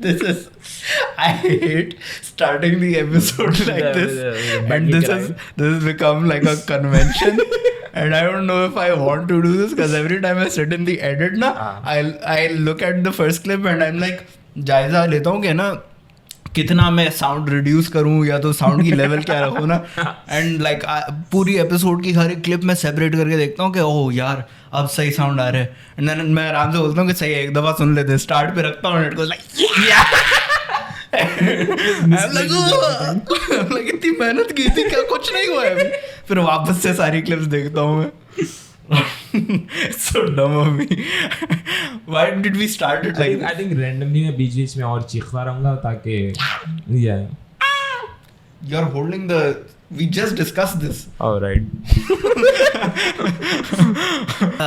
This is, I hate starting the episode like this, and this has become like a convention, and I don't know if I want to do this because every time I sit in the edit na, I'll look at the first clip and I'm like जायजा लेता हूँ कि ना कितना मैं sound reduce करूँ या तो साउंड की लेवल क्या रखूँ ना, एंड लाइक पूरी एपिसोड की हर एक क्लिप में सेपरेट करके देखता हूँ कि ओह यार अब सही साउंड आ रहा है, एंड देन मैं आराम से बोलता हूँ कि सही है एक दफ़ा सुन लेते हैं, स्टार्ट पे रखता हूँ, इट गोज़ लाइक इतनी मेहनत की थी क्या कुछ नहीं हुआ है अभी, फिर वापस से सारी क्लिप्स देखता हूँ मैं. So dumb of me. Why did we start it like I think randomly मैं बीच में और चीखता रहूँगा ताकि yeah. You're holding the. We just discussed this. Oh right.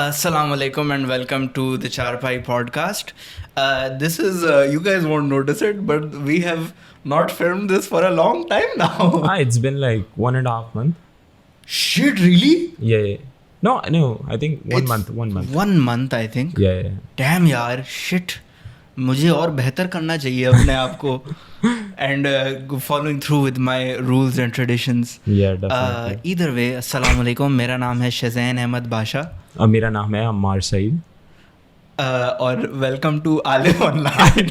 Assalamu alaikum and welcome to the Chaar Payi podcast. This is you guys won't notice it, but we have not filmed this for a long time now. It's been like 1.5 months. Shit, really? Yeah. No, I think 1 month. 1 month. 1 month, I think. Yeah. Damn यार, shit. मुझे और बेहतर करना चाहिए अपने आप को. And following through with my rules and traditions. Yeah, definitely. Either way, अस्सलाम वालेकुम. मेरा नाम है शहज़ैन अहमद बाशा. और मेरा नाम है अम्मार सईद. और वेलकम टू आलिम ऑनलाइन.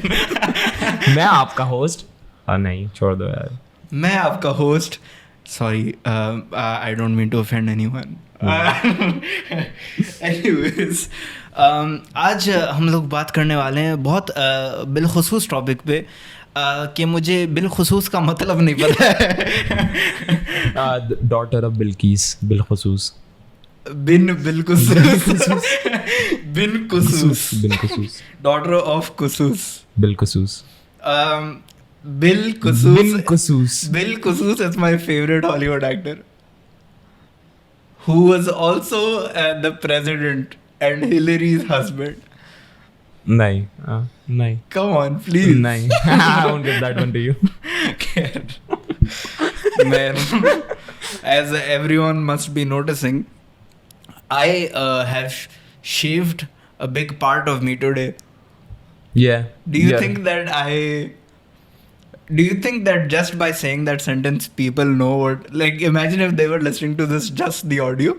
मैं आपका होस्ट. नहीं छोड़ दो यार. मैं आपका host. Sorry, I don't mean to offend anyone. Anyways, आज हम लोग बात करने वाले हैं बहुत बिलखुसूस टॉपिक पे कि मुझे बिलखुसूस का मतलब नहीं पता है. डॉटर ऑफ बिल्किस बिलखुसूस. बिन कुसूस. डॉटर ऑफ कुसूस. बिलखुसूस. Bill Kusus is my favorite Hollywood actor, who was also the president and Hillary's husband. नहीं. Come on, please. नहीं. I won't give that one to you. Man, as everyone must be noticing, I have shaved a big part of me today. Yeah. Do you think that just by saying that sentence people know what, like imagine if they were listening to this just the audio,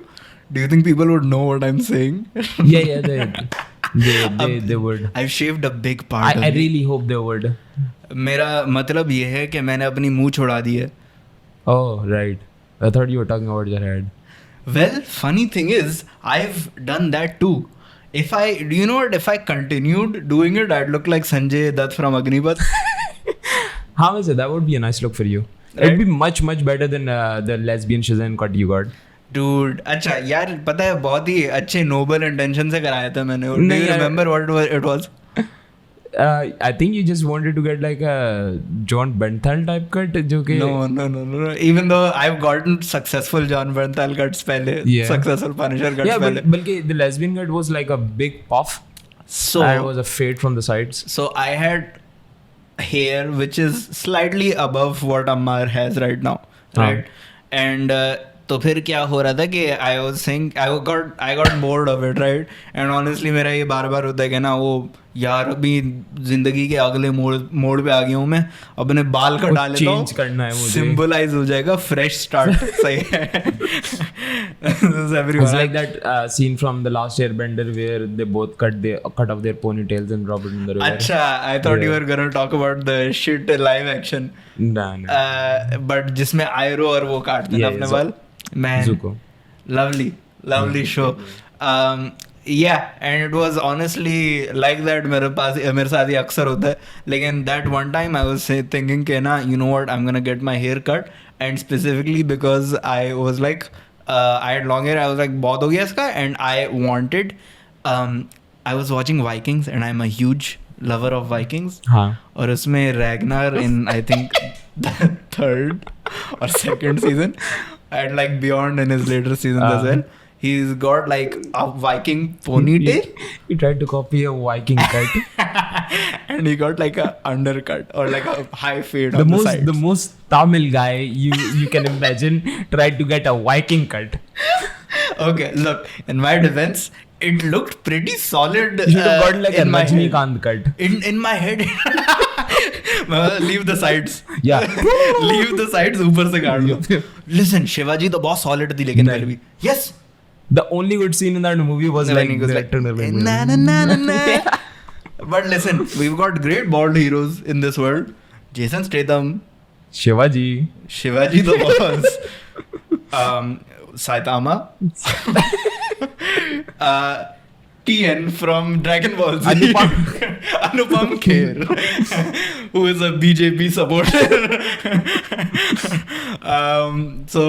do you think people would know what I'm saying? Yeah, they would. I've shaved a big part. I really hope they would. मेरा मतलब ये है कि मैंने अपनी मुंह छुड़ा दी है. Oh right, I thought you were talking about your head. Well, funny thing is I've done that too. If I continued doing it, I'd look like Sanjay Dutt from Agnipath. How is it? That would be a nice look for you. Right? It'd be much better than the lesbian Shehzain cut you got. Dude, अच्छा यार पता है बहुत ही अच्छे noble intention से कराया था मैंने. Do you remember what it was? I think you just wanted to get like a John Bernthal type cut जो कि No. Even though I've gotten successful John Bernthal cuts पहले, successful Punisher cuts पहले. Yeah, बल्कि the lesbian cut was like a big puff. So it was a fade from the sides. So I had hair which is slightly above what Ammar has right now, right? And तो फिर क्या हो रहा था कि I got bored of it, right? And honestly मेरा ये बार होता है कि ना वो यार अभी जिंदगी के अगले मोड़ पे आ गया हूँ मैं, अपने बाल कटा लेता हूँ, चेंज करना है मुझे, सिंबलाइज हो जाएगा फ्रेश स्टार्ट. सही है. It's like that scene from the last Airbender where they both cut off their ponytails and drop it in the river. अच्छा, I thought you were gonna talk about the shit live action. No. But जिसमें आयरो और वो काटते हैं अपने बाल. Man, Zuko. Lovely show. Yeah, and it was honestly like that. मेरे साथ ये अक्सर होता है. लेकिन that one time I was thinking कि ना, you know what, I'm gonna get my hair cut, and specifically because I was like, I had long hair. I was like बहुत हो गया इसका, and I wanted. I was watching Vikings, and I'm a huge lover of Vikings. हाँ. और उसमें Ragnar in I think the 3rd or 2nd season. And like Beyond in his later seasons as well, he's got like a Viking ponytail. He tried to copy a Viking cut. And he got like a undercut or like a high fade on the sides. The most Tamil guy you can imagine tried to get a Viking cut. Okay, look, in my defense, it looked pretty solid. You should have gotten like a in my head. Rajnikant cut. In my head. Leave the sides. Yeah. Leave the sides. ऊपर से काट लो. Listen, Shivaji तो बहुत solid थी लेकिन फिर भी. Yes. The only good scene in that movie was When like he goes the like, actor narrating. na na na na na. But listen, we've got great bald heroes in this world. Jason Statham, Shivaji. Shivaji the boss, Saitama, TN from Dragon Ball Z, Anupam Kher, who is a BJP supporter. So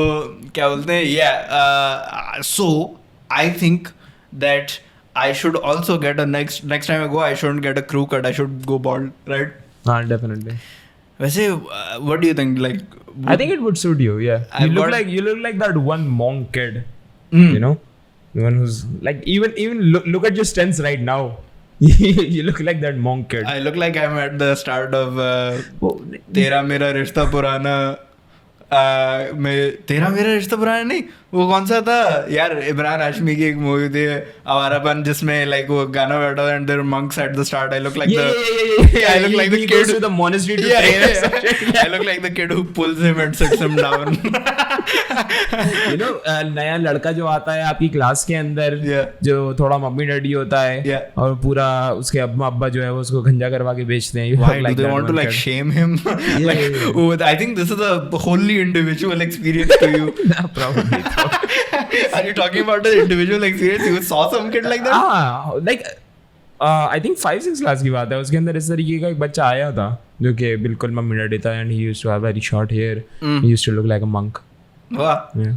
क्या बोलते हैं? Yeah. So I think that I should also get a next time I go, I shouldn't get a crew cut. I should go bald, right? Definitely. वैसे, what do you think? Like, I think it would suit you. Yeah, I've you got- look like that one monk kid. Mm. You know, the one who's like even look at your stance right now. You look like that monk kid. I look like I'm at the start of Oh, तेरा मेरा रिश्ता पुराना. तेरा मेरा रिश्ता पुराना नहीं, वो कौन सा था यार, इमरान हाशमी की एक मूवी थी आवारापन, जिसमें like वो गाना बैठा था and there are monks at the start. I look like yeah. I look like the He kid goes to the monastery to Yeah, pray. yeah, yeah. I look like the kid who pulls him and sits him down. You know, नया लड़का जो आता है आपकी class के अंदर, Yeah. जो थोड़ा मम्मी डैडी होता है, Yeah. और पूरा उसके अम्मा अब्बा जो है वो उसको गंजा करवा के बेचते हैं. You Why look like do they that want to one like kid. shame him? Like, yeah. oh, I think this is a wholly individual experience to you. Probably. Are you talking about an individual experience? You saw some kid like that? like I think 5-6 class की बात है, उसके अंदर इस तरीके का एक बच्चा आया था जो कि बिल्कुल मम्मी डैडी था, and he used to have very short hair. He used to look like a monk. Wow. Yeah.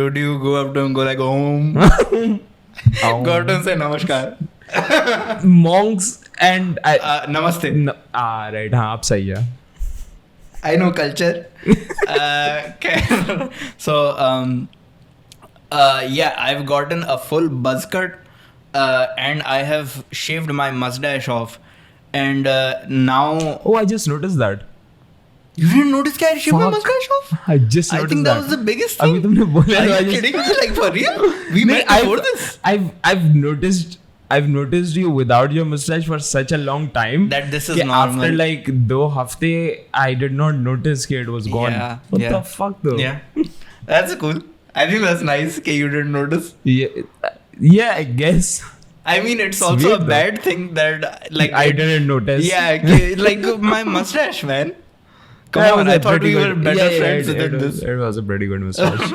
Would you go up to him, go like, Om? Go up to him and say Namaskar. Monks and Namaste. right, हाँ आप सही है. I know culture. So, yeah, I've gotten a full buzz cut, and I have shaved my mustache off, and now Oh, I just noticed that. you didn't notice that I shaved my Fuck. mustache off? I just I noticed think that was the biggest अभी thing. तुमने बोला Are तो I you just- kidding me? Like for real? We नहीं, met before this. I've noticed you without your mustache for such a long time That this is कि normal. after like 2 हफ्ते I did not notice कि it was gone. Yeah, What yeah. the fuck though? Yeah, that's cool. I think that's nice. Okay, you didn't notice. Yeah, I guess. I mean, it's It's also weird a bad thing that like I didn't notice. Yeah, okay, like my mustache, man. Come That on, was I a thought pretty we were good- better yeah, friends it than was- this. It was a pretty good mustache.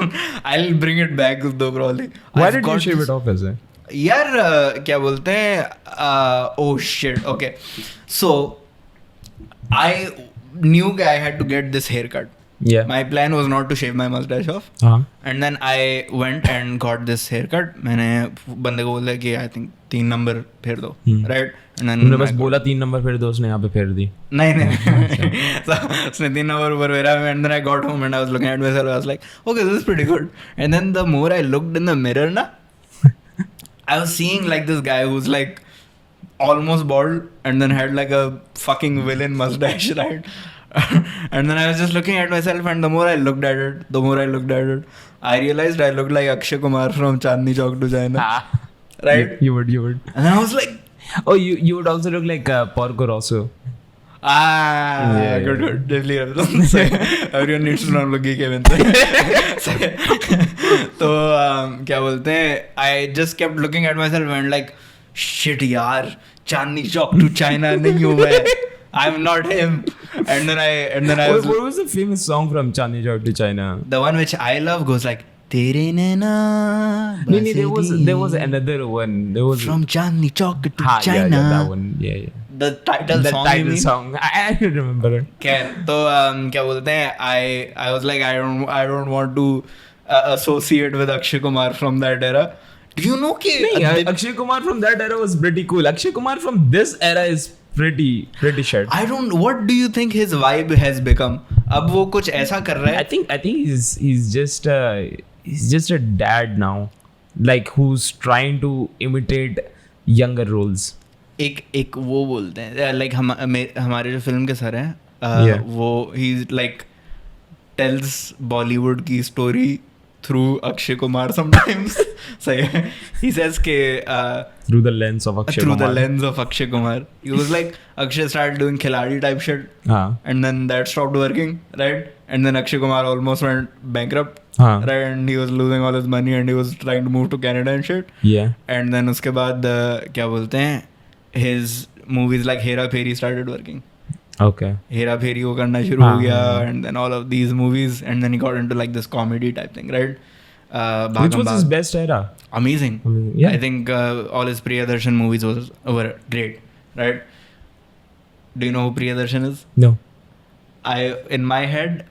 I'll bring it back though, probably. Why I've did you got shave this- it off ऐसे? यार क्या बोलते हैं oh shit, okay, so I knew I had to get this haircut. Yeah. My plan was not to shave my mustache off, हाँ. and then I went and got this haircut. मैंने बंदे को बोला कि I think 3 नंबर फेर दो, right? And then तुमने बस I got- बोला 3 नंबर फिर दो, उसने यहाँ पे फेर दी. नहीं so उसने 3 नंबर ऊपर फेरा, and then I got home and I was looking at myself. I was like, okay, this is pretty good. And then the more I looked in the mirror, na, I was seeing like this guy who's like almost bald and then had like a fucking villain mustache, right? And then I was just looking at myself, and the more I looked at it, I realized I looked like Akshay Kumar from Chandni Chowk to China, right? You would. And then I was like, Oh, you would also look like Porco Rosso. yeah. Good. Definitely. Everyone needs to know Luigi Kevin. तो क्या बोलते हैं, I just kept looking at myself and like, shit यार, Chandni Chowk to China नहीं हूँ मैं. I'm not him. And then I was What was the famous song from Chandni Chowk to China? the one which I love goes like, तेरे नैना No, there was another one. There was from Chandni Chowk to हाँ, China. yeah, that one. Yeah. The title The song. you title mean? song. I don't remember it. खैर तो क्या बोलते हैं, I was like, I don't want to associate with Akshay Kumar from that era. Do you know कि नहीं, Akshay Kumar from that era was pretty cool. Akshay Kumar from this era is pretty shit. I don't. What do you think his vibe has become? अब वो कुछ ऐसा कर रहा I है. think he's just a dad now, like who's trying to imitate younger roles. एक वो बोलते हैं like हमारे जो फिल्म के सर हैं Yeah. वो he like tells Bollywood की story through Akshay Kumar sometimes. So he says ke Through the lens of Akshay through Kumar. the lens of Akshay Kumar. He was like, Akshay started doing khiladi type shit, and then that stopped working, right? And then Akshay Kumar almost went bankrupt, right? And he was losing all his money, and he was trying to move to Canada and shit. Yeah. And then uske baad क्या बोलते हैं, his movies like Hera Pheri started working. Okay. Hera Pheri वो करना शुरू हो गया, and then all of these movies, and then he got into like this comedy type thing, right? Which was his best era? Amazing. Yeah. I think all his Priyadarshan movies were great, right? Do you know who Priyadarshan is? No. In my head,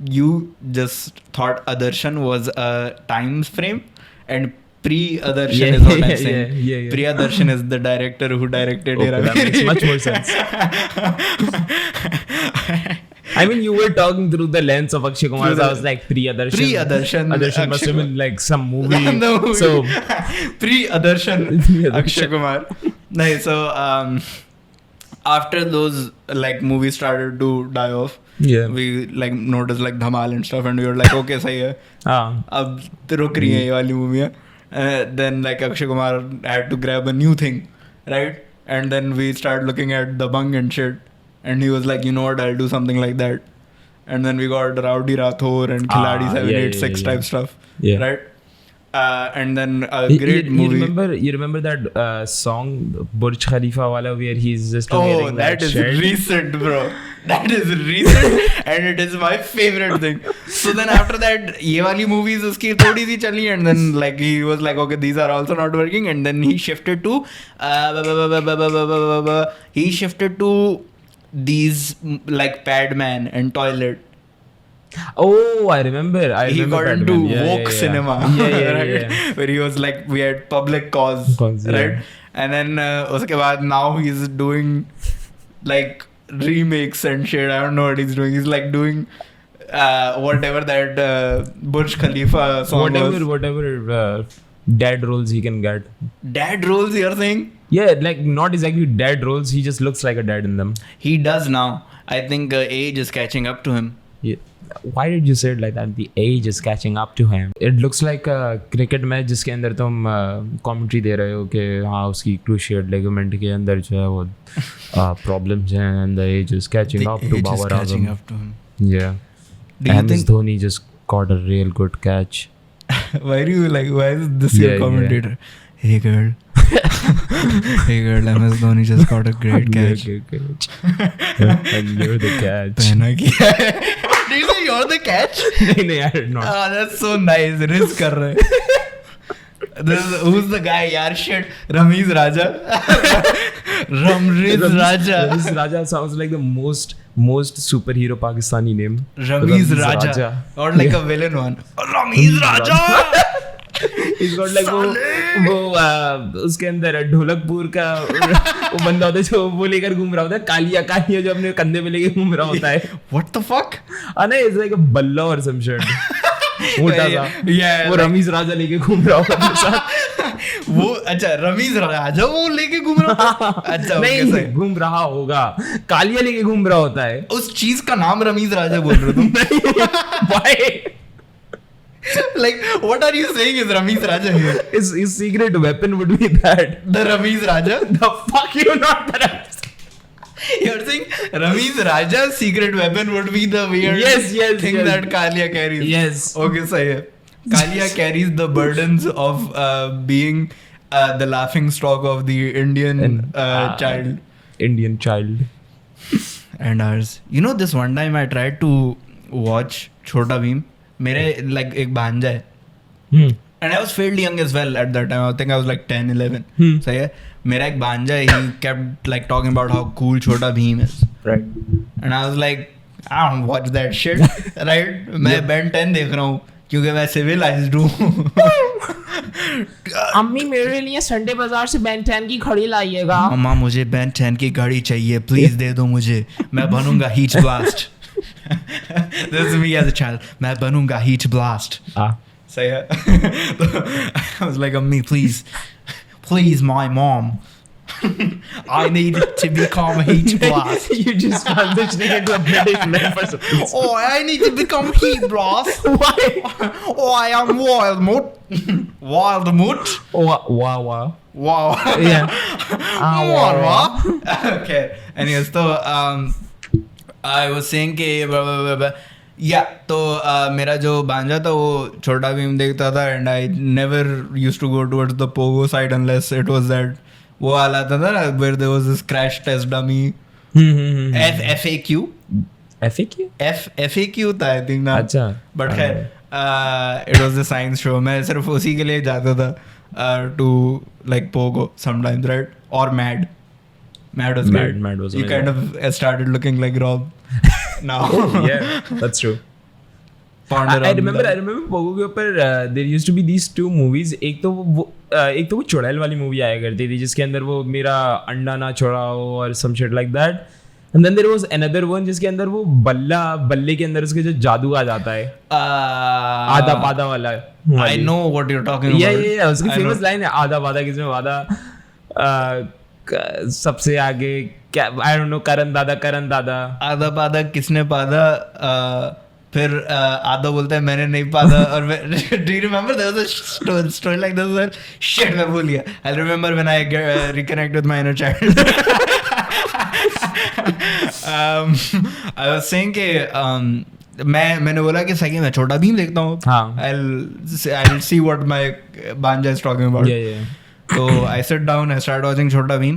you just thought Adarshan was a time frame, and Pre-Adarshan is what I'm saying. Yeah. Priyadarshan is the director who directed Hera That makes much more sense. I mean, you were talking through the lens of Akshay Kumar, so I was like, Pre-Adarshan. Adarshan must have been like some movie. No, So, Pre-Adarshan Akshay Kumar. No, so after those like movies started to die off, we like noticed like Dhamal and stuff, and we were like, okay, सही है. अब रुक रही है ये वाली मूवियाँ. Then like Akshay Kumar had to grab a new thing, right? And then we started looking at Dabangg and shit, and he was like, you know what, I'll do something like that. And then we got Rowdy Rathore and Khiladi 786 type stuff, right? And then a great movie. You remember that song Burj Khalifa wala where he's just wearing that is shirt? recent, bro. That is recent, and it is my favorite thing. So then after that, ये वाली movies उसकी थोड़ी सी चली, and then like he was like, okay, these are also not working, and then he shifted to these like Padman and Toilet. Oh, I remember. He got into woke cinema, right? Yeah. Where he was like, we had public cause, right? And then uske baad now he's doing like remakes and shit. I don't know what he's doing. He's like doing whatever that Burj Khalifa song was. Whatever dad roles he can get. Dad roles, you're saying? Yeah, like not exactly dad roles. He just looks like a dad in them. He does now. I think age is catching up to him. Yeah. Why did you say it like that? The age is catching up to him. It looks like a cricket match जिसके अंदर तुम commentary दे रहे हो कि हाँ उसकी cruciate ligament के अंदर जो है वो problems हैं, and the age is catching up to Babar Azam. Yeah. And this Dhoni just caught a real good catch. Why do you like? Why is this your commentator? Hey girl. Hey girl, MS Dhoni just caught a great catch. And you're the catch. पहना किया है. Did you say you're the catch? No, I did not. That's so nice. Risk कर रहे हैं. Who's the guy? यार shit. Ramiz Raja. Ramiz Raja. Ramiz Raja sounds like the most superhero Pakistani name. Ramiz Raja. Or like a villain one. Ramiz Raja. He's got like वो उसके अंदर ढोलकपुर का वो बंदा होता है जो वो लेकर घूम रहा होता है, कालिया जो अपने कंधे पे लेके घूम रहा होता है. What the fuck? नहीं, it's like a बल्ला or some shit. मोटा सा. वो रमीज राजा लेके घूम रहा होता है साथ. वो अच्छा रमीज राजा वो लेके घूम रहा होता है. अच्छा नहीं घूम रहा होगा, कालिया लेके घूम रहा होता है. उस चीज का नाम रमीज राजा बोल रहे हो तुम? Why? Like, what are you saying is Ramiz Raja here? His secret weapon would be that. The Ramiz Raja? The fuck you not that. You're saying Ramiz Raja's secret weapon would be the weird thing that Kalia carries? Yes. Okay, sahi hai. Kalia carries the burdens of being the laughing stock of the Indian child. Indian child. And ours. You know, this one time I tried to watch Chhota Bheem. मेरे like एक भांजा है, and I was fairly young as well at that time. I think I was like 10, 11. सही है. मेरा एक भांजा है, he kept like talking about how cool Chhota Bheem is. Right. And I was like, I don't watch that shit. Right. मैं Ben 10 देख रहा हूँ क्योंकि मैं civilized हूँ. अम्मी मेरे लिए संडे बाजार से Ben 10 की घड़ी लाइएगा. अम्मा मुझे Ben 10 की घड़ी चाहिए, प्लीज दे दो मुझे, मैं बनूंगा Heat Blast. This is me as a child. मैं बनूंगा Heat Blast. So yeah. I was like, "Ammi, please, my mom." I need to become heat boss. You just transitioning into a British man for some reason. Oh, I need to become heat boss. Why? Oh, I am wild mood. Wild mood. Wow. Wow. Yeah. Wow. Okay. Anyways, so I was saying कि या तो मेरा जो भांजा था वो छोटा भीम देखता था and I never used to go towards the Pogo side unless it was that वो वाला था ना where there was this crash test dummy FAQ FAQ था आई थिंक ना अच्छा बट खैर it was the science show मैं सिर्फ उसी के लिए जाता था to like Pogo sometimes right और Mad was good. Mad was you amazing. kind of started looking like Rob now. Yeah, that's true. Ponder I on remember that. Pogo के ऊपर there used to be these two movies. एक तो वो चुड़ैल वाली movie आया करती थी जिसके अंदर वो मेरा अंडा ना छोड़ाओ और some shit like that. And then there was another one जिसके अंदर वो बल्ले के अंदर उसके जो जादू आ जाता है आधा पादा वाला. I know what you're talking about. Yeah. उसकी famous line है आधा पादा किसमें वादा सबसे आगे क्या I don't know करण दादा आधा पादा किसने पादा फिर आधा बोलता है मैंने नहीं पादा और do you remember there was a story like this? Shit मैं भूल गया. I'll remember when I reconnect with my inner child. I was saying कि मैंने बोला कि सही मैं छोटा भीम देखता हूँ. I'll see what my banja is talking about. Yeah. So I sit down, I start watching Chota Bheem,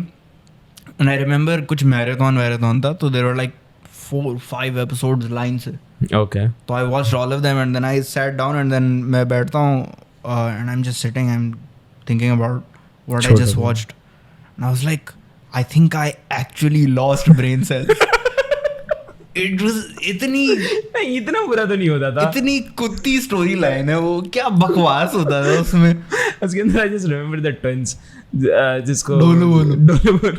and I remember कुछ marathon था, तो there were like 4-5 episodes line से. Okay. So I watched all of them, and then I sat down, and then मैं बैठता हूँ, and I'm just sitting, I'm thinking about what I just watched, and I was like, I think I actually lost brain cells. It was इतना बुरा तो नहीं होता था. इतनी कुत्ती स्टोरी लाइन है वो क्या बकवास होता था उसमें. उसके अंदर I just remember the twins जिसको डोलू बोलो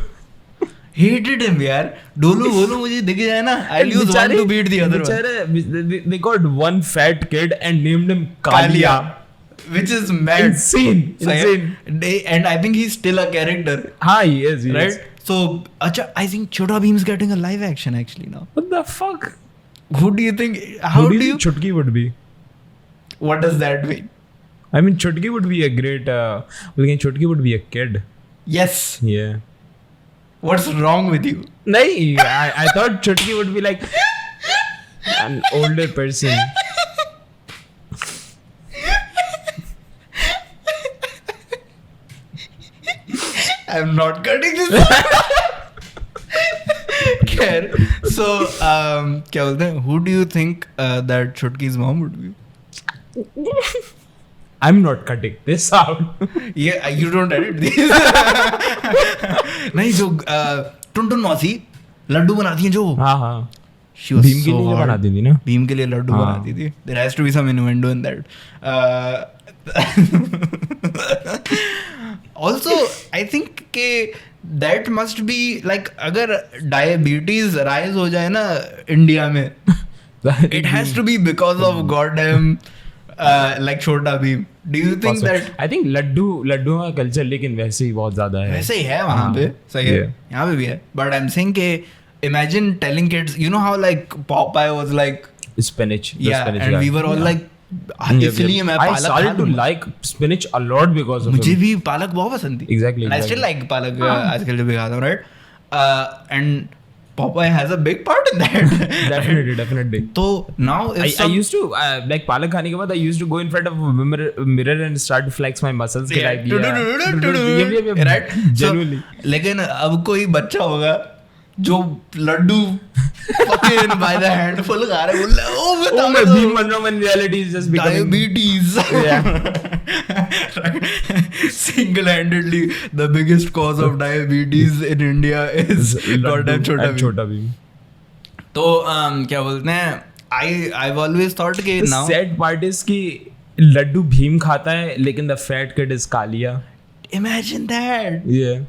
hated him यार. डोलू बोलो मुझे दिख जाए ना I'll use one to beat the other one. They got one fat kid and named him Kalia. Which is mad. Insane. And I think he's still a character. He is. Right? So, I think Chota Bheem is getting a live action actually now. What the fuck? Who do you think? How do you? Chutki would be. What does that mean? I mean, Chutki would be a great. Chutki would be a kid. Yes. Yeah. What's wrong with you? Nahi, I thought Chutki would be like an older person. I'm not cutting this. So, क्या बोलते हैं? Who do you think that Chutki's mom would be? I'm not cutting this out. Yeah, you don't edit this. नहीं जो टुनटुन मौसी लड्डू बनाती हैं जो. हाँ. She was भीम के लिए बनाती थी ना. भीम के लिए लड्डू बनाती थी. There has to be some innuendo in that. Also, I think कि that must be like अगर diabetes rise हो जाए ना इंडिया में, it has to be because of goddamn like Chota Bheem. Do you think that? I think Laddu का culture लेकिन वैसे ही बहुत ज्यादा है. वैसे ही है वहाँ पे, सही है, यहाँ पे भी है. But I'm saying कि imagine telling kids, you know how like Popeye was like spinach. Yeah, and we were all like इसलिए मैं पालक started to like spinach a lot because of मुझे भी पालक बहुत पसंद थी. Exactly. I still like पालक आजकल जब भी खाता हूँ, right? And Popeye has a big part in that. Definitely. So now I used to like पालक खाने के बाद I used to go in front of a mirror and start to flex my muscles. Right. Genuinely. लेकिन अब कोई बच्चा होगा जो Laddu fucking by the handful खा रहा है, बोल रहा है oh my Bheem Manram in reality is just becoming diabetes. Single-handedly the biggest cause of diabetes in India is goddamn Chota Bheem. तो क्या बोलते हैं, I've always thought कि the now sad part is कि लड्डू भीम खाता है लेकिन the fat kid is Kalia. Imagine that. Yeah.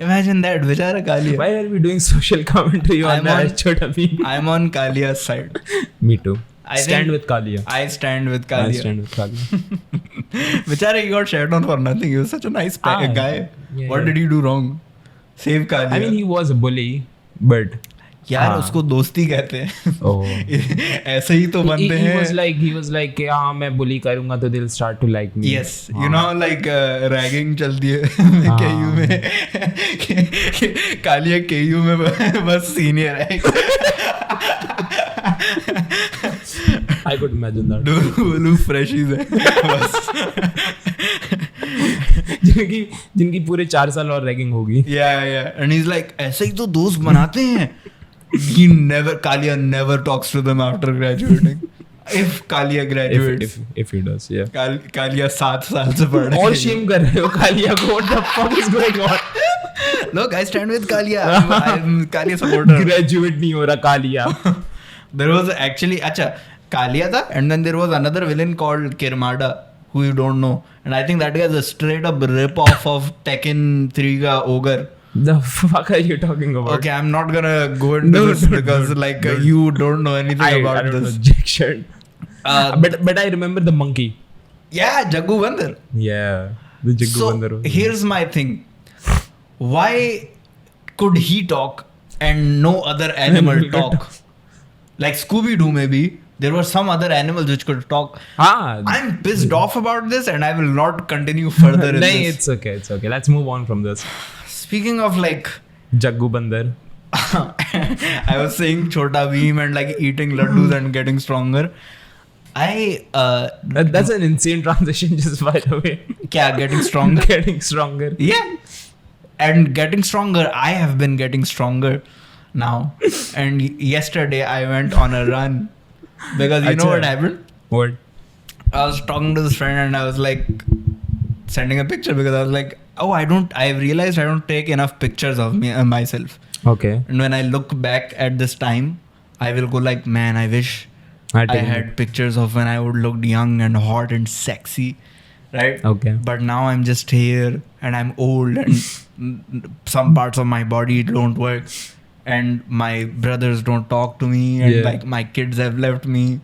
Imagine that, बेचारा Kaliya. Why are we doing social commentary on Chota Bheem? I'm on Kalia's side. Me too. I stand with Kalia. I stand with Kalia. बेचारा he got shat on for nothing. He was such a nice guy. Yeah, What did he do wrong? Save Kalia. I mean, he was a bully, but यार हाँ. उसको दोस्ती कहते हैं. oh, ऐसे ही तो बनते he हैं. was like कि हाँ मैं bully करूँगा तो they'll start to like me. Yes, you know like ragging चलती है KU में. कालिया KU में बस senior है. I could imagine that. Dolu freshies है बस. जिनकी पूरे 4 साल और रैगिंग होगी. Yeah, and he's like ऐसे ही तो दोस्त बनाते हैं. Kalia never talks to them after graduating. If Kalia graduates. If he does, yeah. Kalia 7 साल से पढ़ रही है. और shame कर रहे हो कालिया को. What the fuck is going on? Look, I stand with Kalia. I'm Kalia supporter. Graduate नहीं हो रहा Kaliya. There was actually Kalia था, and then there was another villain called Kirmada, who you don't know, and I think that guy is a straight up rip off of Tekken 3 ka ogre. The fuck are you talking about? Okay, I'm not gonna go into this because you don't know anything about I don't this. know jack shit. But I remember the monkey. Yeah, Jaggu Bandar. Yeah, the Jaggu Bandar. So here's my thing. Why could he talk and no other animal talk? Like Scooby-Doo maybe. There were some other animals which could talk. I'm pissed off about this and I will not continue further in this. It's okay. Let's move on from this. Speaking of like Jaggu Bandar. I was saying Chota Bheem and like eating laddus and getting stronger. That's an insane transition just by the way. Kya, getting stronger? Getting stronger. Yeah. And getting stronger. I have been getting stronger now. And yesterday I went on a run. Because you know what happened? What? I was talking to this friend and I was like sending a picture because I was like, I've realized I don't take enough pictures of myself. Okay. And when I look back at this time, I will go like, man, I wish I had pictures of when I would look young and hot and sexy. Right? Okay. But now I'm just here and I'm old and some parts of my body don't work. And my brothers don't talk to me and like my kids have left me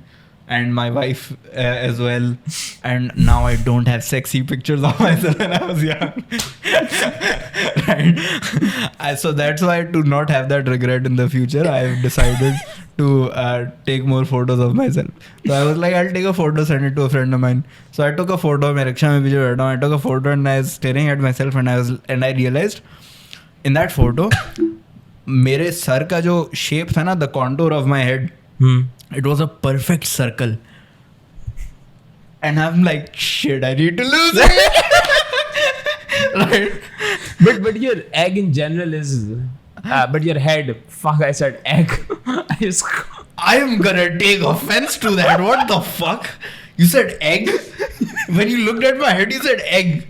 and my wife as well, and now I don't have sexy pictures of myself when I was young. Right? So that's why, to not have that regret in the future, I have decided to take more photos of myself. So I was like, I'll take a photo, send it to a friend of mine. So I took a photo. I took a photo and I was staring at myself and I realized in that photo मेरे sir का जो shape था ना, the contour of my head, it was a perfect circle. And I'm like, shit, I need to lose it. Right? But your egg in general is, but your head, fuck, I said egg. I am gonna take offense to that. What the fuck? You said egg? When you looked at my head, you said egg.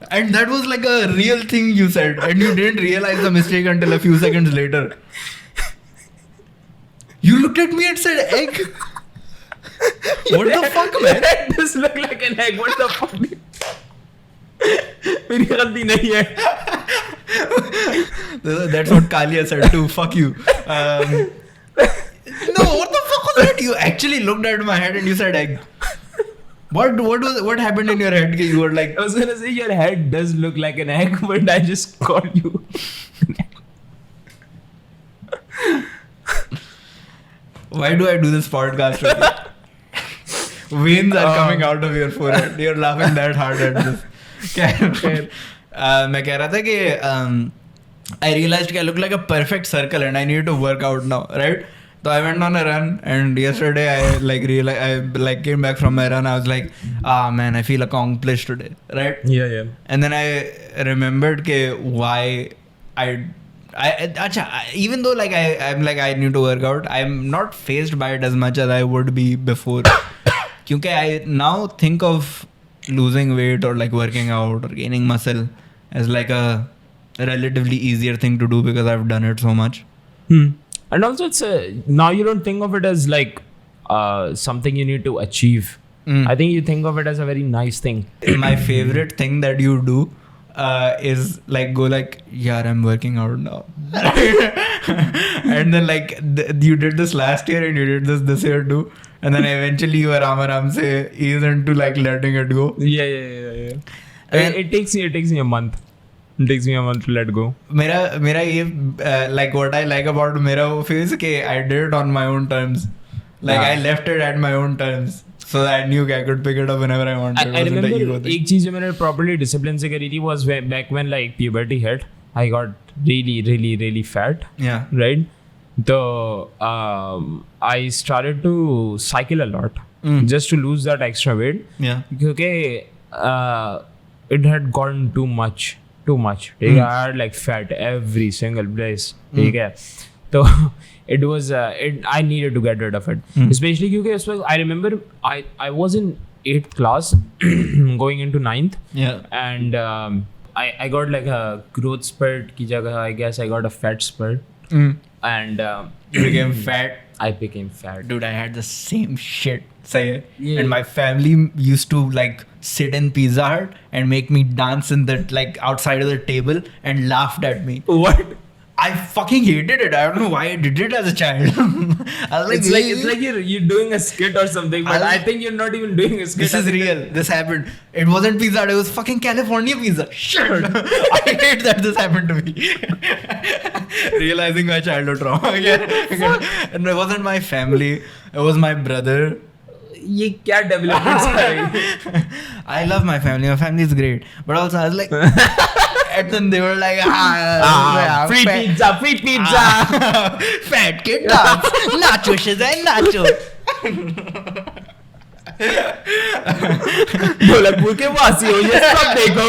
And that was like a real thing you said, and you didn't realize the mistake until a few seconds later. You looked at me and said egg? What the fuck, man? It does look like an egg. What the fuck? मेरी गलती नहीं है. That's what Kalia said too. Fuck you. No, what the fuck was that? You actually looked at my head and you said egg. What happened in your head? You were like, I was gonna say your head does look like an egg, but I just called you. Why do I do this podcast with you? Veins are coming out of your forehead. You're laughing that hard at this. मैं कह रहा था कि I realized that I look like a perfect circle and I need to work out now, right? So I went on a run, and yesterday I came back from my run. I was like, man, I feel accomplished today, right? Yeah. And then I remembered why even though I'm like I need to work out, I'm not fazed by it as much as I would be before. Because I now think of losing weight or like working out or gaining muscle as like a relatively easier thing to do because I've done it so much. And also it's now you don't think of it as like something you need to achieve. I think you think of it as a very nice thing. My favorite thing that you do is like go like, yeah, I'm working out now. And then like you did this last year and you did this year too. And then eventually you are Aram se ease into like letting it go. Yeah. It takes me a month. It takes me a month to let go. मेरा ये like what I like about मेरा वो phase कि I did it on my own terms. Like I left it at my own terms. So I knew I could pick it up whenever I wanted. I remember एक चीज जो मैंने properly discipline से करी थी was back when like puberty hit. I got really fat. Yeah. Right? So I started to cycle a lot just to lose that extra weight. Yeah. Okay. It had gotten too much. I had like fat every single place. Okay. So it was I needed to get rid of it. Especially because I remember I was in 8th class going into 9th. Yeah. And I got like a growth spurt ki jagah, I guess I got a fat spurt. And You became fat. I became fat. Dude, I had the same shit. Say, Yeah. and my family used to like sit in Pizza Hut and make me dance in the like outside of the table and laughed at me. What? I fucking hated it. I don't know why I did it as a child. I was like, It's like you're doing a skit or something, but I think you're not even doing a skit. this is real. This happened. It wasn't Pizza Hut. It was fucking California pizza. Shit. I hate that this happened to me. Realizing my childhood trauma again. And it wasn't my family. It was my brother. ये क्या developments है? I love my family. My family is great. But also I was like, and then they were like, Free pizza. Fat kid dance. Nacho, Shehzain, nacho. Dholakpur के वासी हो ये सब देखो.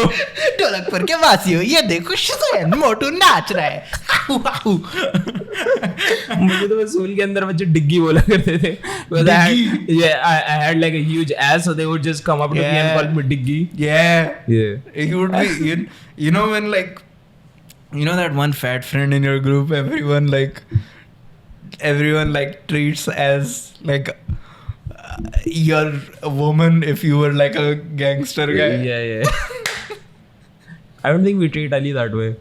ढोलकपुर के वासी हो ये देखो शहज़ैन मोटू नाच रहा है. मुझे तो स्कूल के अंदर बच्चे डिग्गी बोला करते थे. I had like a huge ass, so they would just come up to me and call me diggy. Yeah. Yeah. You would be, you know when like, you know that one fat friend in your group, everyone like treats as like you're a woman if you were like a gangster guy. Yeah. I don't think we treat Ali that way.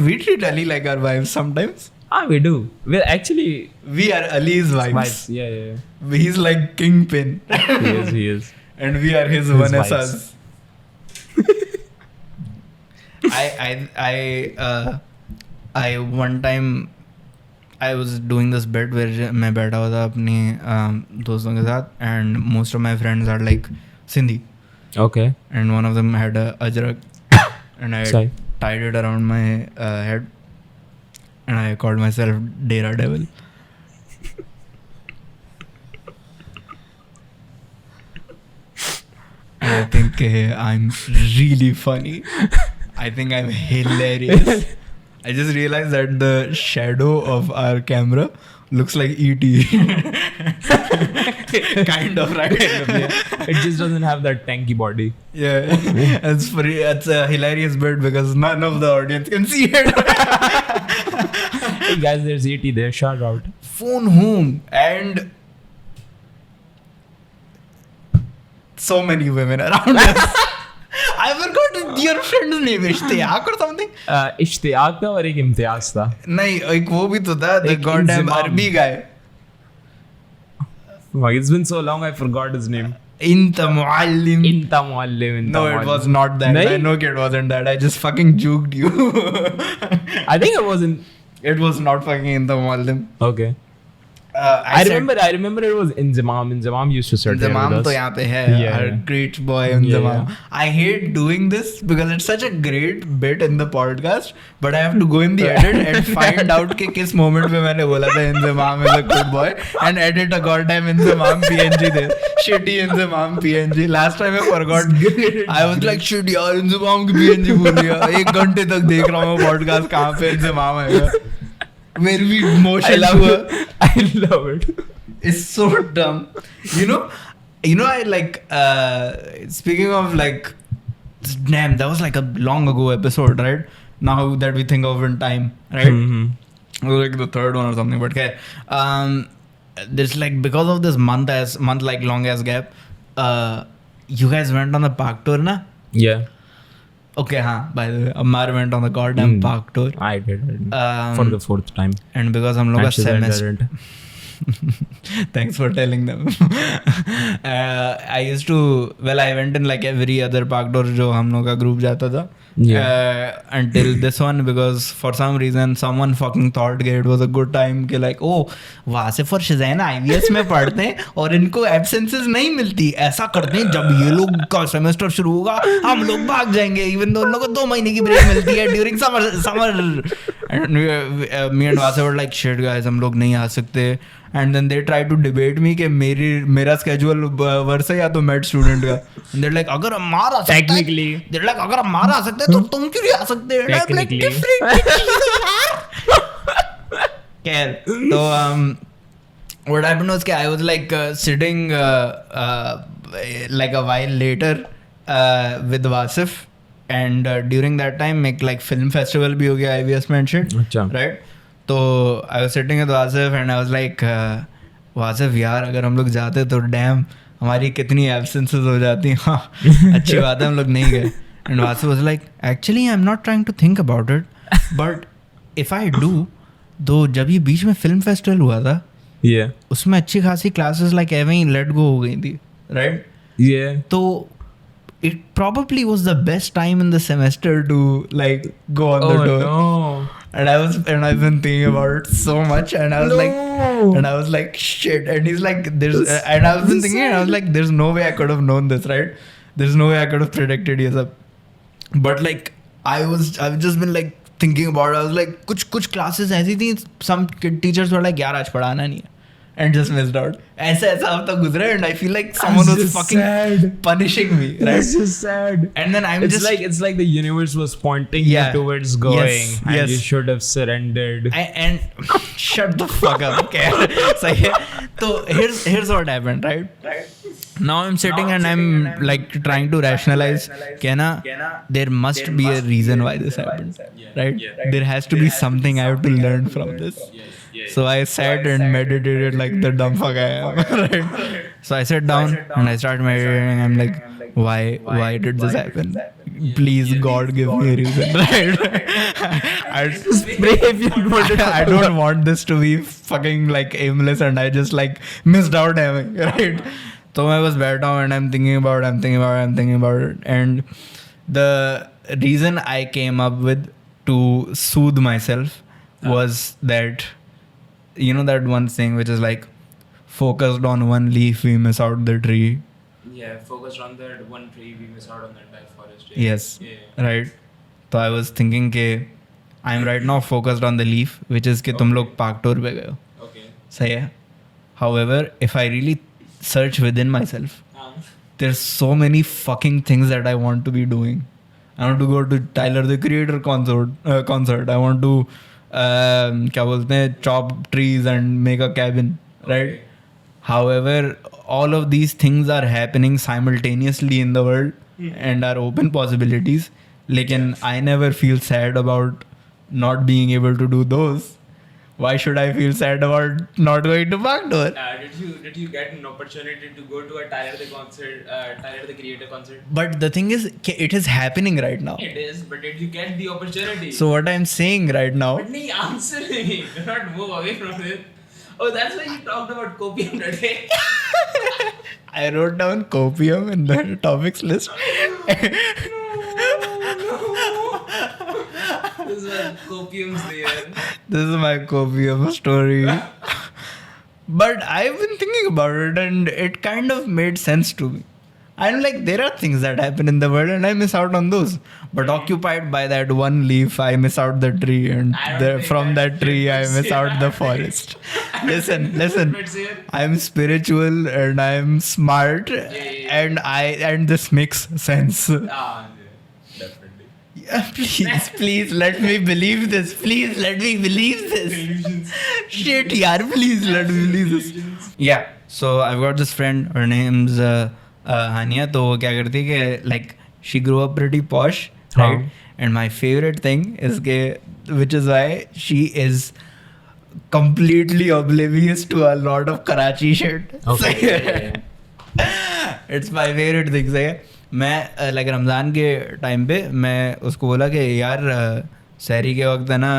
We treat Ali like our wives sometimes. We do. We are Ali's wives. Yeah. He's like kingpin. He is. And we are his Vanessas. I one time I was doing this bit where मैं बैठा हुआ था अपने दोस्तों के साथ and most of my friends are like Sindhi. Okay. And one of them had a ajrak and I tied it around my head and I called myself Dera Devil. And I think I'm really funny. I think I'm hilarious. I just realized that the shadow of our camera looks like E.T. Kind of, right? It just doesn't have that tanky body. Yeah. It's a hilarious bit because none of the audience can see it. Hey guys, there's E.T. there. Shout out. Phone home and so many women around us. I forgot your friend's name, Ishtiyaq or something. Ishtiyaq था और एक इम्तियाज था. नहीं, एक वो भी तो था, the goddamn Arbi guy. It's been so long, I forgot his name. Inta Muallim. No, it was not that. I know it wasn't that. I just fucking juked you. I think it wasn't. It was not fucking Inta Muallim. Okay. I remember it was Inzamam. Inzamam used to sit there with us. तो यहाँ पे है, our great boy Inzamam. Yeah. I hate doing this because it's such a great bit in the podcast, but I have to go in the edit and find out कि किस moment पे मैंने बोला था Inzamam is a good boy and edit a goddamn Inzamam PNG there. Shitty Inzamam PNG. Last time I forgot. I was like shit यार Inzamam की PNG भूल गया. 1 घंटे तक देख रहा हूँ podcast कहाँ पे Inzamam आएगा. Where we motion I love it. It's so dumb. You know, I like, speaking of like, damn, that was like a long ago episode, right? Now that we think of in time, right? Mm-hmm. It was like the 3rd one or something, but okay. There's like, because of this month like long ass gap, you guys went on the park tour, na? Yeah. Okay, by the way, Ammar went on the goddamn park tour. I did. For the 4th time. And because हम लोग का semester Thanks for telling them. I used to, well, I went in like every other park door जो हम लोग का group जाता था. Until this one, because for some reason someone fucking thought it was a good time कि like Wasif और शहज़ैन IVS में पढ़ते हैं और इनको absences नहीं मिलती, ऐसा करते हैं जब ये लोग का सेमेस्टर शुरू होगा हम लोग भाग जाएंगे, even though उन लोगों को 2 महीने की ब्रेक मिलती है during summer. And me and Vasif were like shit guys, हम लोग नहीं आ सकते. And then they try to debate me कि मेरा schedule वर्ष है या तो med student का. And they're like अगर हम मार आ सकते हैं, Technically. they're like अगर हम मार आ सकते हैं तो तुम क्यों नहीं आ सकते? And I'm like different. Care. So what happened was कि I was like sitting like a while later with Vasif, and during that time एक like film festival भी हो गया IVS में and shit. अच्छा. Right? तो I was sitting with Vasif and I was like Wasif यार अगर हम लोग जाते तो डैम हमारी कितनी एब्सेंसेस हो जाती. हाँ अच्छी बात है हम लोग नहीं गए. And Wasif was like actually I am not trying to think about it, but if I do, तो जब ये बीच में फिल्म फेस्टिवल हुआ था उसमें अच्छी खासी क्लासेस लाइक एवे ही लेट गो हो गई थी, राइट? तो it probably was the best time in the semester to like go on the tour. No. And I've been thinking about it so much, and I was like shit. And he's like and I was been thinking, and I was like there's no way I could have known this, right? There's no way I could have predicted this. But like I've just been like thinking about it. I was like कुछ classes ऐसी थी, some teachers were like यार आज पढ़ाना नहीं है, and just missed out. ऐसा हफ्ता गुजरा and I feel like someone was fucking punishing me, right? That's just sad. And then it's like the universe was pointing you towards going, and you should have surrendered. And shut the fuck up, okay? So here's what happened, right? Now I'm sitting and I'm like trying to rationalize there must be a reason why this happened, right? There has to be something I have to learn from this. So I sat and meditated like the dumb fuck I am, right? So I sat down and I started meditating. I'm like, why did this happen? Please God give me a reason, right? I don't want this to be fucking like aimless and I just like missed out having, right? So I was बैठा हूँ and I'm thinking about it, and the reason I came up with to soothe myself was that, you know that one thing which is like focused on one leaf we miss out the tree. Yeah, focused on that one tree we miss out on the entire forest. Yes, right. So I was thinking कि I'm right now focused on the leaf, which is कि तुम लोग park tour पे गए हो. Okay. सही है. However, if I really search within myself, there's so many fucking things that I want to be doing. I want to go to Tyler the Creator concert. I want to क्या बोलते हैं, chop trees and make a cabin, right? However, all of these things are happening simultaneously in the world and are open possibilities. Lekin I never feel sad about not being able to do those. Why should I feel sad about not going to Backdoor? Did you get an opportunity to go to a Tyler the Creator concert? But the thing is, it is happening right now. It is, but did you get the opportunity? So what I'm saying right now. But nahi, answer me. Do not move away from it. Oh, that's why you talked about copium today. I wrote down copium in the topics list. This is copium's there. This is my copium story. But I've been thinking about it and it kind of made sense to me. I'm like, there are things that happen in the world and I miss out on those. But occupied by that one leaf, I miss out the tree, and from that tree, I miss out the forest. Listen. I'm spiritual and I'm smart, and this makes sense. Definitely. Yeah, please let me believe this. Please let me believe this. Shit, yaar, please let me believe this. Yeah. So I've got this friend. Her name's Hania. तो वो क्या करती है कि like she grew up pretty posh, right? And my favorite thing is के, which is why she is completely oblivious to a lot of Karachi shit. Okay. It's my favorite thing. सही है. मैं like रमज़ान के time पे मैं उसको बोला कि यार सहरी के वक्त है ना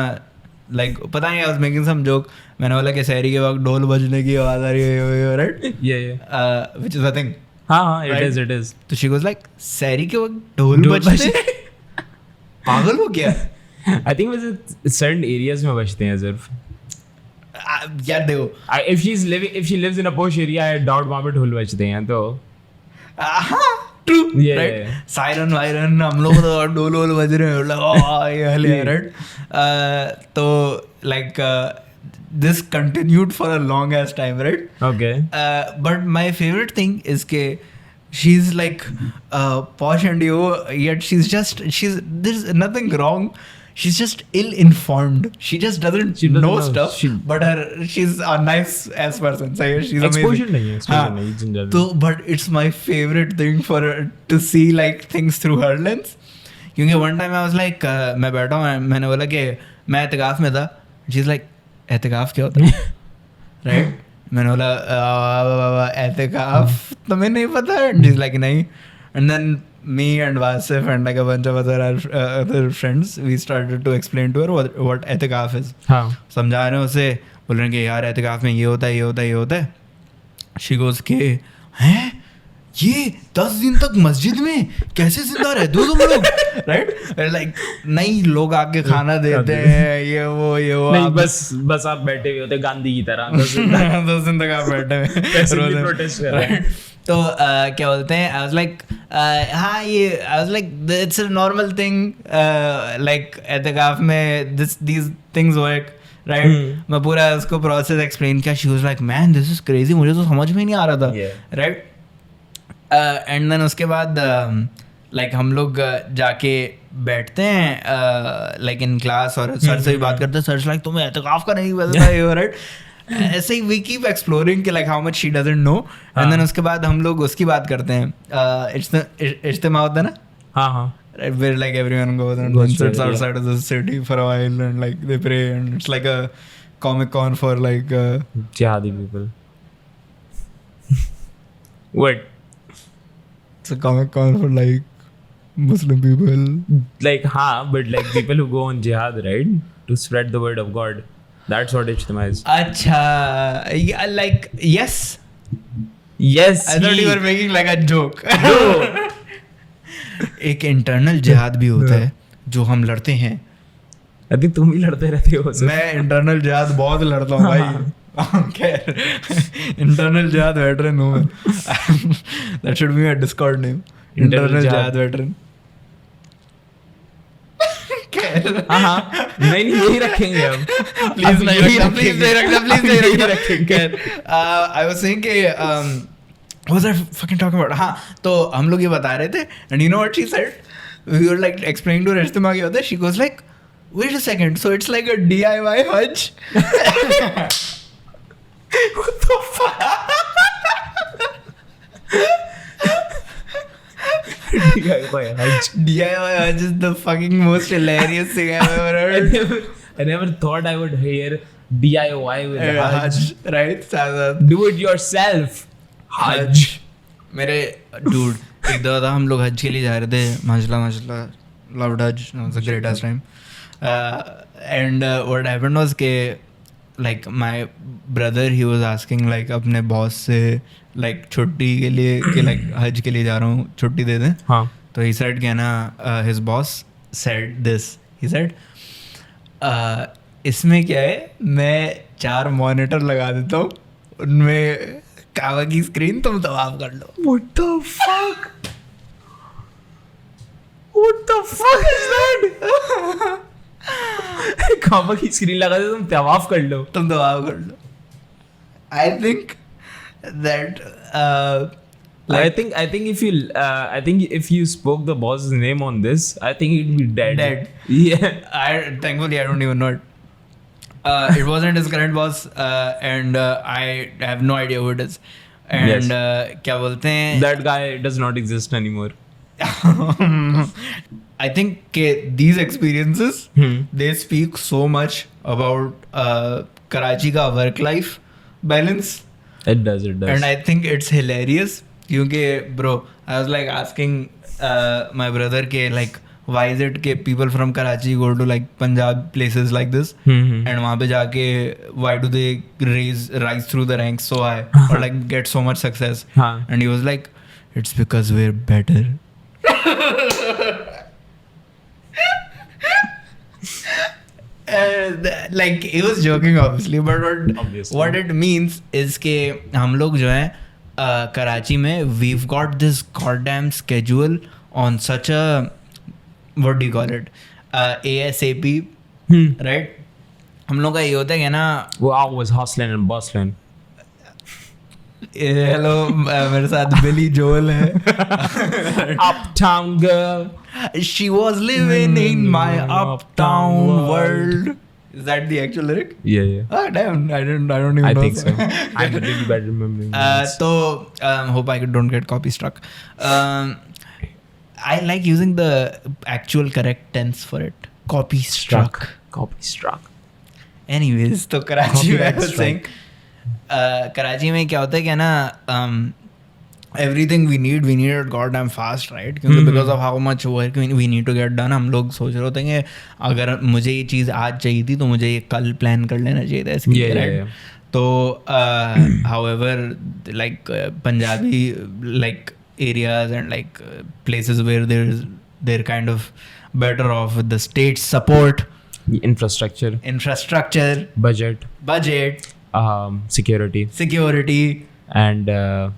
like पता नहीं, I was making some joke. मैंने बोला कि शहरी के वक्त ढोल बजने की आवाज आ रही है, right? Yeah. Which is a thing. हाँ, Right? it is. तो she goes like, शहरी के वक्त ढोल बजते पागल हो क्या? I think वैसे certain areas में बजते हैं सिर्फ. यार देखो, If she lives in a posh area, I doubt वहाँ पे ढोल बजते हैं तो. True, Yeah, right. yeah. Siren Byron हम लोग तो ढोल वोल बज रहे हैं, ये हले, राइट. तो like this continued for a long ass time, right? Okay. But my favorite thing is ke she's like posh and yet there's nothing wrong. She's just ill-informed. She just doesn't know know. stuff. But she's a nice ass person. So she's Exposure amazing. नहीं है, हाँ. in general. तो but it's my favorite thing for her to see like things through her lens. क्योंकि one time I was like मैं बैठा हूँ, मैंने बोला कि मैं एहतिकाफ में था. She's like, एहतिकाफ क्या होता है? Right? मैंने बोला एहतिकाफ तुम्हें नहीं पता है? She's like नहीं. And then me and Vasif and like a bunch of other friends, we started to explain to her what एहतिकाफ is. हाँ. समझा रहे हैं उसे, बोल रहे हैं कि यार एहतिकाफ में ये होता है, ये होता है, ये होता है. She goes के हैं ये 10 दिन तक मस्जिद में कैसे जिंदा रहते हो तुम लोग, राइट? लाइक नहीं, लोग आके खाना देते हैं, ये वो नहीं, बस आप बैठे हुए होते गांधी की तरह 10 दिन तक आप बैठे हुए प्रोटेस्ट कर रहे हैं. तो क्या बोलते हैं, आई वाज लाइक हाँ ये I was like it's a normal thing, like एहतिकाफ में दीज थिंग्स वर्क, राइट? मैं पूरा उसको प्रोसेस एक्सप्लेन किया. She was like man this is crazy, मुझे तो समझ में ही नहीं आ रहा था, राइट? एंड देन उसके बाद लाइक हम लोग जाके बैठते हैं लाइक इन क्लास और सर से भी बात करते हैं. सर लाइक तुम्हें एहतिकाफ का नहीं पता है, राइट? ऐसे ही वी कीप एक्सप्लोरिंग कि like how much she doesn't know. And then उसके बाद हम लोग उसकी बात करते हैं, इज्तिमा होता है ना. हाँ. Right, where like everyone goes and sits outside of the city for a while and like they pray and it's like a comic con for like jihadi people. What? It's a comic con for like Muslim people. Like but like people who go on jihad, right? To spread the word of God. That's what Ijtima is. Acha, yeah, like yes. Yes. I thought you were making like a joke. No. एक internal जिहाद भी होता है जो हम लड़ते हैं. अभी तुम ही लड़ते रहते हो. मैं इंटरनल जिहाद बहुत लड़ता हूँ भाई. इंटरनल जिहाद वेटरन हूँ मैं. That should be my Discord name. Internal जिहाद वेटरन. नहीं यही रखेंगे हम. प्लीज नहीं रखना. I was saying कि what was I fucking talking about? हाँ, तो हम लोग ये बता रहे थे and you know what she said? We were like explaining to her इज्तिमा क्या होता है. She goes like, wait a second, so it's like a DIY Hajj? What the fuck? DIY Hajj is the fucking most hilarious thing I've ever heard. I never thought I would hear DIY with Hajj. Right? Do it yourself. हज. मेरे dude एक दफा हम लोग हज के लिए जा रहे थे. माशाल्लाह loved Hajj, was a greatest time. And what happened was के like my brother he was asking like अपने बॉस से लाइक छुट्टी के लिए कि लाइक हज के लिए जा रहा हूँ, छुट्टी दे दें. हाँ. तो ही सेड कि ना his boss said this, he said इसमें क्या है, मैं 4 मॉनिटर लगा देता हूँ, उनमें कावा की स्क्रीन तुम तवाफ कर लो. What the fuck? What the fuck is that? कावा की स्क्रीन लगा दे, तुम तवाफ कर लो. I think that like, I think if you spoke the boss's name on this, I think he'd be dead. Yeah. Thankfully I don't even know it. It wasn't his current boss, and I have no idea who it is. And क्या बोलते हैं? That guy does not exist anymore. I think these experiences they speak so much about Karachi का work-life balance. It does. And I think it's hilarious क्योंकि bro, I was like asking my brother के like why is it कि people from Karachi go to like Punjab places like this and वहाँ पे जाके why do they rise through the ranks so high or like get so much success and he was like it's because we're better. Like he was joking obviously but what it means is कि हम लोग जो है कराची में we've got this goddamn schedule on such a what do you call it ASAP right हम लोग का ये होता है कि ना we're always hustling and bustling. Hello मेरे साथ बिली जोल है Uptown girl, she was living in my uptown world. Is that the actual lyric? yeah. Oh damn, I don't even I know. think so. I'm really bad remembering names. So hope I don't get copy struck. I like using the actual correct tense for it. Copy struck. Copy struck. Anyways, तो कराची में I Copyright was strike. saying Karachi में क्या होता है क्या ना everything we need it goddamn fast right क्योंकि because of how much work we need to get done हम लोग सोच रहे होते हैं कि अगर मुझे ये चीज़ आज चाहिए थी तो मुझे ये कल प्लान कर लेना चाहिए था इसके लिए right तो however like Punjabi like areas and like places where they're kind of better off with the state support Infrastructure, budget security, and I've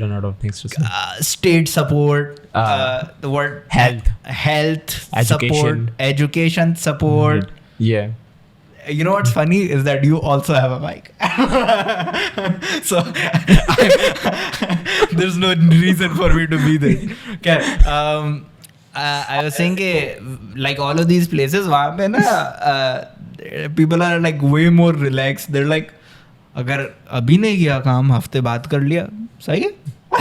run out of things to say. State support, the word Health. support, education support. Yeah. You know what's funny is that you also have a mic. So there's no reason for me to be there. Okay. I was saying कि like all of these places वहाँ पे ना people are like way more relaxed. They're like अगर अभी नहीं किया काम हफ्ते बाद कर लिया सही है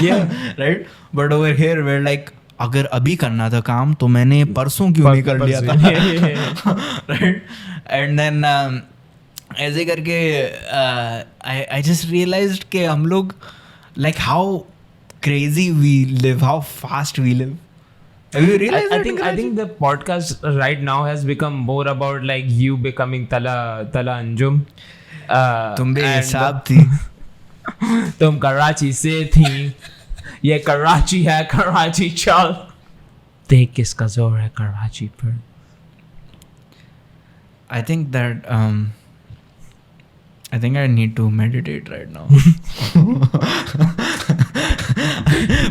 Yeah. right but over here we're like अगर अभी करना था काम तो मैंने परसों क्यों नहीं कर लिया था right and then ऐसे करके I just realized कि हम लोग like how crazy we live, how fast we live. Have you realized that? I think the podcast right now has become more about like you becoming Tala Anjum. तुम भी and हिसाब थी तुम कराची से थी ये कराची है कराची चल देख किसका जोर है कराची पर. I think that I think I need to meditate right now.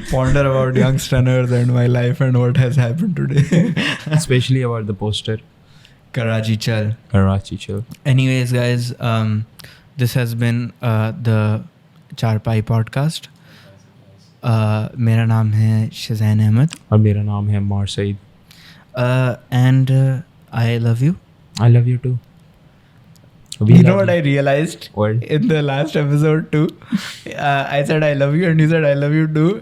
Ponder about young stunners and my life and what has happened today. Especially about the poster. Karachi chal. Anyways, guys, this has been the Chaar Payi podcast. मेरा नाम है शेज़ैन अहमद और मेरा नाम है Ammar Saeed. And I love you. I love you too. You know what I realized What? in the last episode too? I said I love you and you said I love you too,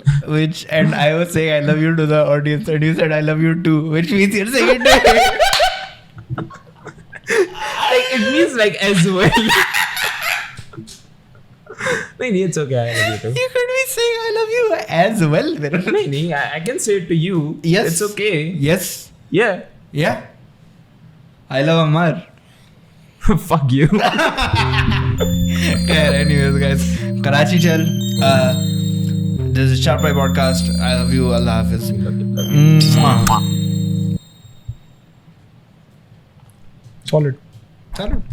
and I was saying I love you to the audience and you said I love you too, which means you're saying it to me. Like, it means like as well. नहीं, it's okay. I love you too. You could be saying I love you as well. नहीं, I can say it to you. Yes. It's okay. Yes. Yeah. Yeah. I love Ammar. Fuck you. Yeah, anyways, guys. Karachi chal. This is Chaar Payi podcast. I love you. Allah Hafiz. Solid. Solid.